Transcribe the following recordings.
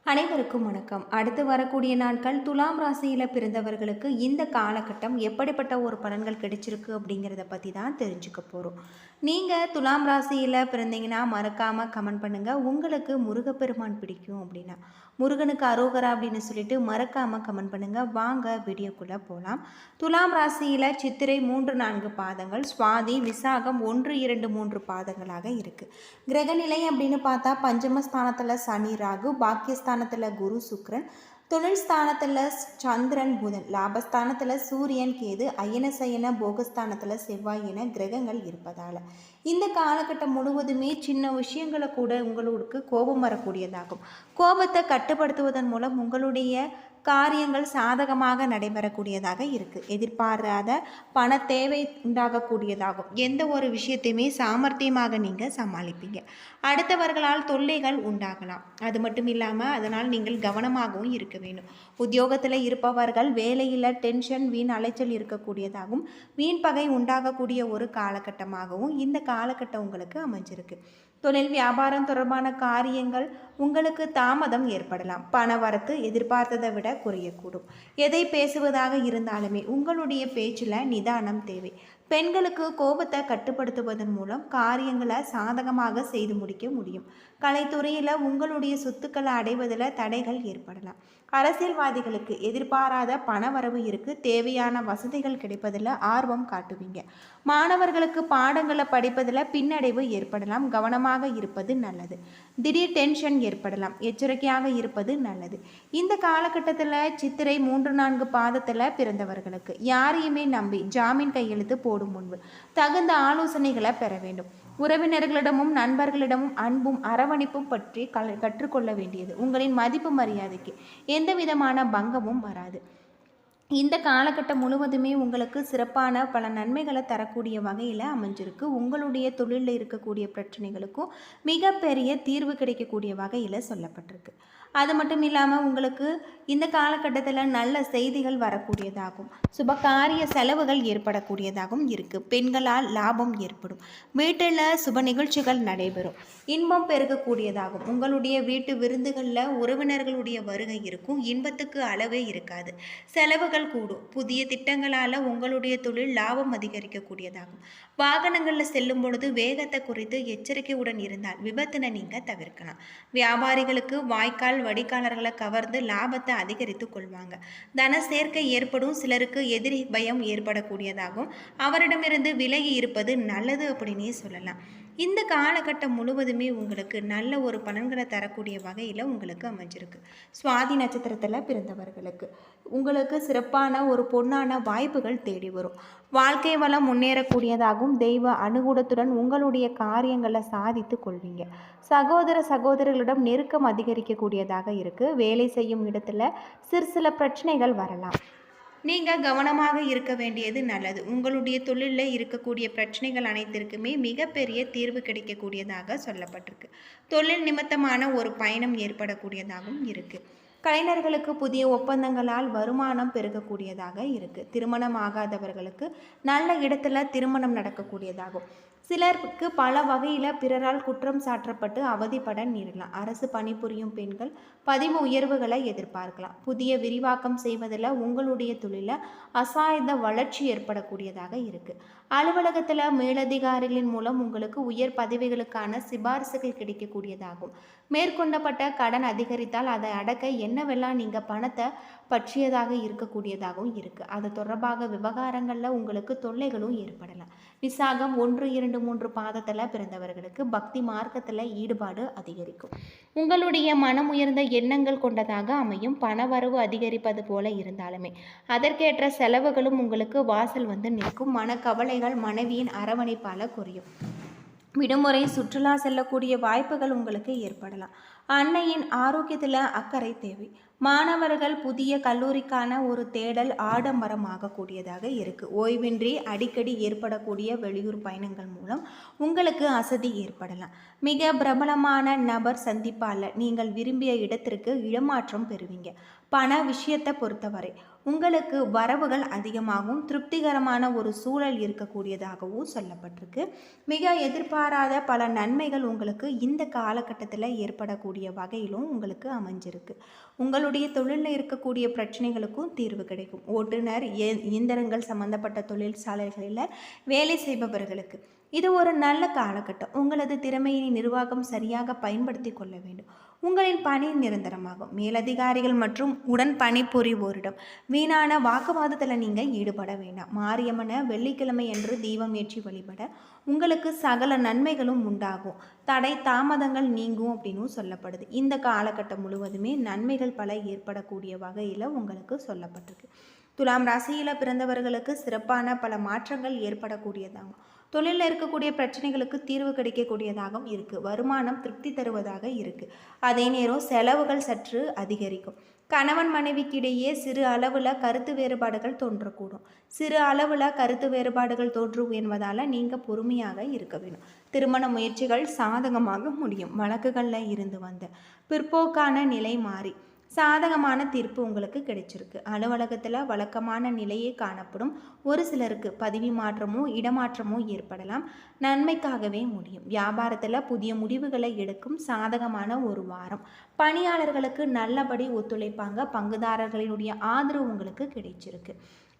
அனைவருக்கும் வணக்கம். அடுத்து வரக்கூடிய நாட்கள் துலாம் ராசியில் பிறந்தவர்களுக்கு இந்த காலகட்டம் எப்படிப்பட்ட ஒரு பலன்கள் கிடைச்சிருக்கு அப்படிங்கிறத பற்றி தான் தெரிஞ்சுக்க போகிறோம். நீங்கள் துலாம் ராசியில் பிறந்தீங்கன்னா மறக்காமல் கமெண்ட் பண்ணுங்கள். உங்களுக்கு முருகப்பெருமான் பிடிக்கும் அப்படின்னா முருகனுக்கு அரோகரா அப்படின்னு சொல்லிட்டு மறக்காமல் கமெண்ட் பண்ணுங்கள். வாங்க வீடியோக்குள்ளே போகலாம். துலாம் ராசியில் சித்திரை 3-4 பாதங்கள், சுவாதி விசாகம் 1-2-3 பாதங்களாக இருக்குது. கிரகநிலை அப்படின்னு பார்த்தா பஞ்சமஸ்தானத்தில் சனி ராகு, பாக்கியஸ்தானத்தில் குரு சுக்ரன், தொழில் ஸ்தானத்தில் சந்திரன் புதன், லாபஸ்தானத்தில் சூரியன் கேது, அயனசயன போகஸ்தானத்தில் செவ்வாய் என கிரகங்கள் இருப்பதால் இந்த காலகட்டம் முழுவதுமே சின்ன விஷயங்களை கூட உங்களுக்கு கோபம் வரக்கூடியதாகும். கோபத்தை கட்டுப்படுத்துவதன் மூலம் உங்களுடைய காரியங்கள் சாதகமாக நடைபெறக்கூடியதாக இருக்குது. எதிர்பாராத பண தேவை உண்டாகக்கூடியதாகும். எந்த ஒரு விஷயத்தையுமே சாமர்த்தியமாக நீங்கள் சமாளிப்பீங்க. அடுத்தவர்களால் தொல்லைகள் உண்டாகலாம். அது மட்டும் இல்லாமல் அதனால் நீங்கள் கவனமாகவும் இருக்க வேண்டும். உத்தியோகத்தில் இருப்பவர்கள் வேலையில் டென்ஷன் வீண் அலைச்சல் இருக்கக்கூடியதாகவும் வீண் பகை உண்டாகக்கூடிய ஒரு காலகட்டமாகவும் இந்த காலகட்டம் உங்களுக்கு அமைஞ்சிருக்கு. தொழில் வியாபாரம் தொடர்பான காரியங்கள் உங்களுக்கு தாமதம் ஏற்படலாம். பண வரத்து எதிர்பார்த்ததை விட குறையக்கூடும். எதை பேசுவதாக இருந்தாலுமே உங்களுடைய பேச்சில் நிதானம் தேவை. பெண்களுக்கு கோபத்தை கட்டுப்படுத்துவதன் மூலம் காரியங்களை சாதகமாக செய்து முடிக்க முடியும். கலைத்துறையில் உங்களுடைய சொத்துக்களை அடைவதில் தடைகள் ஏற்படலாம். அரசியல்வாதிகளுக்கு எதிர்பாராத பணவரவு இருக்கு. தேவையான வசதிகள் கிடைப்பதில் ஆர்வம் காட்டுவீங்க. மாணவர்களுக்கு பாடங்களை படிப்பதில் பின்னடைவு ஏற்படலாம். கவனமாக இருப்பது நல்லது. திடீர் டென்ஷன் ஏற்படலாம். எச்சரிக்கையாக இருப்பது நல்லது. இந்த காலகட்டத்தில் சித்திரை 3-4 பாதத்தில் பிறந்தவர்களுக்கு யாரையுமே நம்பி ஜாமீன் கையெழுத்து போடும் முன்பு தகுந்த ஆலோசனைகளை பெற வேண்டும். உறவினர்களிடமும் நண்பர்களிடமும் அன்பும் அரவணைப்பும் பற்றி கற்றுக்கொள்ள வேண்டியது. உங்களின் மதிப்பு மரியாதைக்கு எந்த விதமான பங்கமும் வராது. இந்த காலகட்டம் முழுவதுமே உங்களுக்கு சிறப்பான பல நன்மைகளை தரக்கூடிய வகையில் அமைஞ்சிருக்கு. உங்களுடைய தொழிலில் இருக்கக்கூடிய பிரச்சனைகளுக்கும் மிகப்பெரிய தீர்வு கிடைக்கக்கூடிய வகையில் சொல்லப்பட்டிருக்கு. அது மட்டும் இல்லாமல் உங்களுக்கு இந்த காலகட்டத்தில் நல்ல செய்திகள் வரக்கூடியதாகும். சுபகாரிய செலவுகள் ஏற்படக்கூடியதாகவும் இருக்குது. பெண்களால் லாபம் ஏற்படும். வீட்டில் சுப நிகழ்ச்சிகள் நடைபெறும். இன்பம் பெருகக்கூடியதாகும். உங்களுடைய வீட்டு விருந்துகளில் உறவினர்களுடைய வருகை இருக்கும். இன்பத்துக்கு அளவே இருக்காது. செலவுகள் கூடும். புதிய திட்டங்களால் உங்களுடைய தொழில் லாபம் அதிகரிக்கக்கூடியதாகும். வாகனங்களில் செல்லும் பொழுது வேகத்தை குறித்து எச்சரிக்கையுடன் இருந்தால் விபத்தினை நீங்கள் தவிர்க்கலாம். வியாபாரிகளுக்கு வாய்க்கால் வடிகாலர்களை கவர்ந்து லாபத்தை அதிகரித்து கொள்வாங்க. தன சேர்க்கை ஏற்படும். சிலருக்கு எதிரி பயம் ஏற்படக்கூடியதாகும். அவரிடமிருந்து விலகி இருப்பது நல்லது அப்படின்னே சொல்லலாம். இந்த காலகட்டம் முழுவதுமே உங்களுக்கு நல்ல ஒரு பலன்களை தரக்கூடிய வகையில் உங்களுக்கு அமைஞ்சிருக்கு. சுவாதி நட்சத்திரத்தில் பிறந்தவர்களுக்கு உங்களுக்கு சிறப்பான ஒரு பொன்னான வாய்ப்புகள் தேடி வரும். வாழ்க்கை வளம் முன்னேறக்கூடியதாகவும் தெய்வ அனுகூலத்துடன் உங்களுடைய காரியங்களை சாதித்து கொள்வீங்க. சகோதரர்களிடம் நெருக்கம் அதிகரிக்கக்கூடியதாக இருக்குது. வேலை செய்யும் இடத்துல சில பிரச்சனைகள் வரலாம். நீங்கள் கவனமாக இருக்க வேண்டியது நல்லது. உங்களுடைய தொழிலில் இருக்கக்கூடிய பிரச்சனைகள் அனைத்திற்குமே மிகப்பெரிய தீர்வு கிடைக்கக்கூடியதாக சொல்லப்பட்டிருக்கு. தொழில் நிமித்தமான ஒரு பயணம் ஏற்படக்கூடியதாகவும் இருக்குது. கலைஞர்களுக்கு புதிய ஒப்பந்தங்களால் வருமானம் பெருகக்கூடியதாக இருக்குது. திருமணம் ஆகாதவர்களுக்கு நல்ல இடத்துல திருமணம் நடக்கக்கூடியதாகும். சிலருக்கு பல வகையில் பிறரால் குற்றம் சாற்றப்பட்டு அவதிப்பட நேரலாம். அரசு பணிபுரியும் பெண்கள் பதிவு உயர்வுகளை எதிர்பார்க்கலாம். புதிய விரிவாக்கம் செய்வதில் உங்களுடைய தொழிலில் அசாய்ந்த வளர்ச்சி ஏற்படக்கூடியதாக இருக்குது. அலுவலகத்தில் மேலதிகாரிகளின் மூலம் உங்களுக்கு உயர் பதவிகளுக்கான சிபாரிசுகள் கிடைக்கக்கூடியதாகும். மேற்கொண்டப்பட்ட கடன் அதிகரித்தால் அதை அடக்க என்னவெல்லாம் நீங்கள் பணத்தை பற்றியதாக இருக்கக்கூடியதாகவும் இருக்குது. அது தொடர்பாக விவகாரங்களில் உங்களுக்கு தொல்லைகளும் ஏற்படலாம். விசாகம் 1-2-3 பாதத்தில் பிறந்தவர்களுக்கு பக்தி மார்க்கத்தில் ஈடுபாடு அதிகரிக்கும். உங்களுடைய மனம் உயர்ந்த எண்ணங்கள் கொண்டதாக அமையும். பணவரவு அதிகரிப்பது போல இருந்தாலுமே அதற்கேற்ற செலவுகளும் உங்களுக்கு வாசல் வந்து நிற்கும். மனக்கவலைகள் மனைவியின் அரவணைப்பால் குறையும். விடுமுறை சுற்றுலா செல்லக்கூடிய வாய்ப்புகள் உங்களுக்கு ஏற்படலாம். அன்னையின் ஆரோக்கியத்தில் அக்கறை தேவை. மாணவர்கள் புதிய கல்லூரிக்கான ஒரு தேடல் ஆடம்பரமாகக்கூடியதாக இருக்குது. ஓய்வின்றி அடிக்கடி ஏற்படக்கூடிய வெளியூர் பயணங்கள் மூலம் உங்களுக்கு அசதி ஏற்படலாம். மிக பிரபலமான நபர் சந்திப்பால் நீங்கள் விரும்பிய இடத்திற்கு இடமாற்றம் பெறுவீங்க. பண விஷயத்தை பொறுத்தவரை உங்களுக்கு வரவுகள் அதிகமாகவும் திருப்திகரமான ஒரு சூழல் இருக்கக்கூடியதாகவும் சொல்லப்பட்டிருக்கு. மிக எதிர்பாராத பல நன்மைகள் உங்களுக்கு இந்த காலகட்டத்தில் ஏற்படக்கூடிய வகையிலும் உங்களுக்கு அமைஞ்சிருக்கு. உங்களுடைய தொழிலில் இருக்கக்கூடிய பிரச்சனைகளுக்கும் தீர்வு கிடைக்கும். ஓட்டுநர், இயந்திரங்கள் சம்பந்தப்பட்ட தொழிற்சாலைகளில் வேலை செய்பவர்களுக்கு இது ஒரு நல்ல காலகட்டம். உங்களது திறமையை நிர்வாகம் சரியாக பயன்படுத்தி கொள்ள வேண்டும். உங்களின் பணி நிரந்தரமாகும். மேலதிகாரிகள் மற்றும் உடன் பணிபுரிவோரிடம் வீணான வாக்குவாதத்தில் நீங்கள் ஈடுபட வேண்டாம். மாரியம்மனை வெள்ளிக்கிழமை என்று தீபம் ஏற்றி வழிபட உங்களுக்கு சகல நன்மைகளும் உண்டாகும். தடை தாமதங்கள் நீங்கும் அப்படின்னு சொல்லப்படுது. இந்த காலகட்டம் முழுவதுமே நன்மைகள் பல ஏற்படக்கூடிய வகையில் உங்களுக்கு சொல்லப்பட்டிருக்கு. துலாம் ராசியில் பிறந்தவர்களுக்கு சிறப்பான பல மாற்றங்கள் ஏற்படக்கூடியதாகும். தொழிலில் இருக்கக்கூடிய பிரச்சனைகளுக்கு தீர்வு கிடைக்கக்கூடியதாகவும் இருக்குது. வருமானம் திருப்தி தருவதாக இருக்குது. அதே நேரம் செலவுகள் சற்று அதிகரிக்கும். கணவன் மனைவிக்கிடையே சிறு அளவில் கருத்து வேறுபாடுகள் தோன்றக்கூடும். சிறு அளவில் கருத்து வேறுபாடுகள் தோன்றும் என்பதால் நீங்கள் பொறுமையாக இருக்க வேண்டும். திருமண முயற்சிகள் சாதகமாக முடியும். வழக்குகளில் இருந்து வந்த பிற்போக்கான நிலை மாறி சாதகமான தீர்ப்பு உங்களுக்கு கிடைச்சிருக்கு. அலுவலகத்தில் வழக்கமான நிலையே காணப்படும். ஒரு சிலருக்கு பதவி மாற்றமோ இடமாற்றமோ ஏற்படலாம். நன்மைக்காகவே முடியும். வியாபாரத்தில் புதிய முடிவுகளை எடுக்கும் சாதகமான ஒரு வாரம். பணியாளர்களுக்கு நல்லபடி ஒத்துழைப்பாங்க. பங்குதாரர்களினுடைய ஆதரவு உங்களுக்கு கிடைச்சிருக்கு.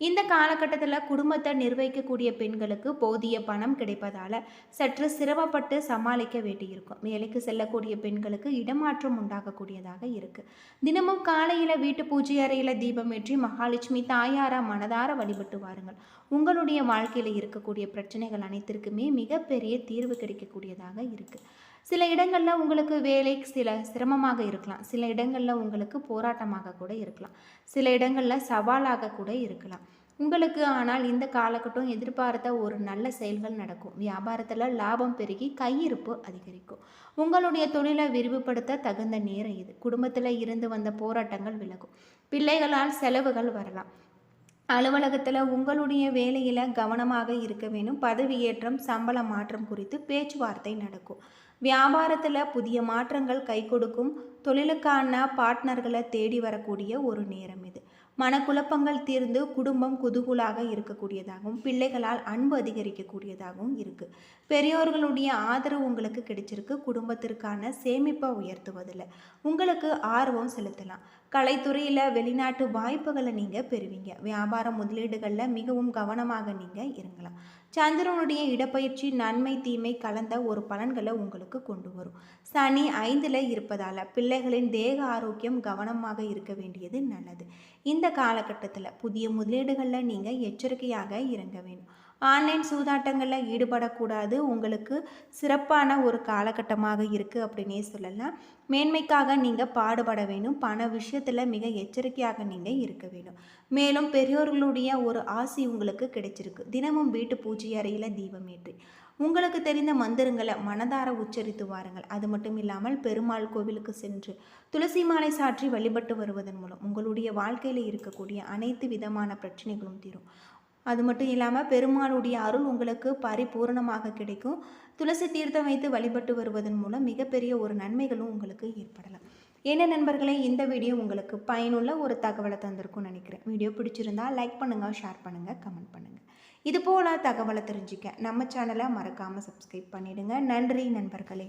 இந்த காலகட்டத்தில் குடும்பத்தை நிர்வகிக்கக்கூடிய பெண்களுக்கு போதிய பணம் கிடைப்பதால் சற்று சிரமப்பட்டு சமாளிக்க வேண்டியிருக்கும். வேலைக்கு செல்லக்கூடிய பெண்களுக்கு இடமாற்றம் உண்டாகக்கூடியதாக இருக்குது. தினமும் காலையில் வீட்டு பூஜை அறையில் தீபம் ஏற்றி மகாலட்சுமி தாயாரா மனதார வழிபட்டு வாருங்கள். உங்களுடைய வாழ்க்கையில் இருக்கக்கூடிய பிரச்சனைகள் அனைத்திற்குமே மிகப்பெரிய தீர்வு கிடைக்கக்கூடியதாக இருக்குது. சில இடங்களில் உங்களுக்கு வேலை சில சிரமமாக இருக்கலாம். சில இடங்களில் உங்களுக்கு போராட்டமாக கூட இருக்கலாம். சில இடங்களில் சவாலாக கூட இருக்கலாம் உங்களுக்கு. ஆனால் இந்த காலகட்டம் எதிர்பார்த்த ஒரு நல்ல செயல்கள் நடக்கும். வியாபாரத்தில் லாபம் பெருகி கையிருப்பு அதிகரிக்கும். உங்களுடைய தொழிலை விரிவுபடுத்த தகுந்த நேரம் இது. குடும்பத்தில் இருந்து வந்த போராட்டங்கள் விலகும். பிள்ளைகளால் செலவுகள் வரலாம். அலுவலகத்தில் உங்களுடைய வேலையில் கவனமாக இருக்க வேண்டும். பதவியேற்றம், சம்பள மாற்றம் குறித்து பேச்சுவார்த்தை நடக்கும். வியாபாரத்தில் புதிய மாற்றங்கள் கை கொடுக்கும். தொழிலுக்கான பார்ட்னர்களை தேடி வரக்கூடிய ஒரு நேரம் இது. மனக்குழப்பங்கள் தீர்ந்து குடும்பம் குதூகூலாக இருக்கக்கூடியதாகவும் பிள்ளைகளால் அன்பு அதிகரிக்கக்கூடியதாகவும் இருக்குது. பெரியோர்களுடைய ஆதரவு உங்களுக்கு கிடைச்சிருக்கு. குடும்பத்திற்கான சேமிப்பை உயர்த்துவதில் உங்களுக்கு ஆர்வம் செலுத்தலாம். கலைத்துறையில் வெளிநாட்டு வாய்ப்புகளை நீங்கள் பெறுவீங்க. வியாபார முதலீடுகளில் மிகவும் கவனமாக நீங்கள் இருங்கலாம். சந்திரனுடைய இடப்பயிற்சி நன்மை தீமை கலந்த ஒரு பலன்களை உங்களுக்கு கொண்டு வரும். சனி 5ல் இருப்பதால் பிள்ளைகளின் தேக ஆரோக்கியம் கவனமாக இருக்க வேண்டியது நல்லது. இந்த காலகட்டத்தில் புதிய முதலீடுகளில் நீங்கள் எச்சரிக்கையாக இறங்க வேண்டும். ஆன்லைன் சூதாட்டங்களில் ஈடுபடக்கூடாது. உங்களுக்கு சிறப்பான ஒரு காலகட்டமாக இருக்குது அப்படின்னே சொல்லலாம். மேன்மைக்காக நீங்கள் பாடுபட வேண்டும். பண விஷயத்தில் மிக எச்சரிக்கையாக நீங்கள் இருக்க வேண்டும். மேலும் பெரியோர்களுடைய ஒரு ஆசி உங்களுக்கு கிடைச்சிருக்கு. தினமும் வீட்டு பூஜை அறையில் தீபம் ஏற்றி உங்களுக்கு தெரிந்த மந்திரங்களை மனதார உச்சரித்து வாருங்கள். அது மட்டும் இல்லாமல் பெருமாள் கோவிலுக்கு சென்று துளசி மாலை சாற்றி வழிபட்டு வருவதன் மூலம் உங்களுடைய வாழ்க்கையில் இருக்கக்கூடிய அனைத்து விதமான பிரச்சனைகளும் தீரும். அது மட்டும் இல்லாமல் பெருமாளுடைய அருள் உங்களுக்கு பரிபூர்ணமாக கிடைக்கும். துளசி தீர்த்தம் வைத்து வழிபட்டு வருவதன் மூலம் மிகப்பெரிய ஒரு நன்மைகளும் உங்களுக்கு ஏற்படலாம். என்ன நண்பர்களே, இந்த வீடியோ உங்களுக்கு பயனுள்ள ஒரு தகவலை தந்திருக்கும்னு நினைக்கிறேன். வீடியோ பிடிச்சிருந்தா லைக் பண்ணுங்கள், ஷேர் பண்ணுங்கள், கமெண்ட் பண்ணுங்கள். இது போல் தகவலை தெரிஞ்சுக்க நம்ம சேனலை மறக்காமல் சப்ஸ்கிரைப் பண்ணிவிடுங்க. நன்றி நண்பர்களே.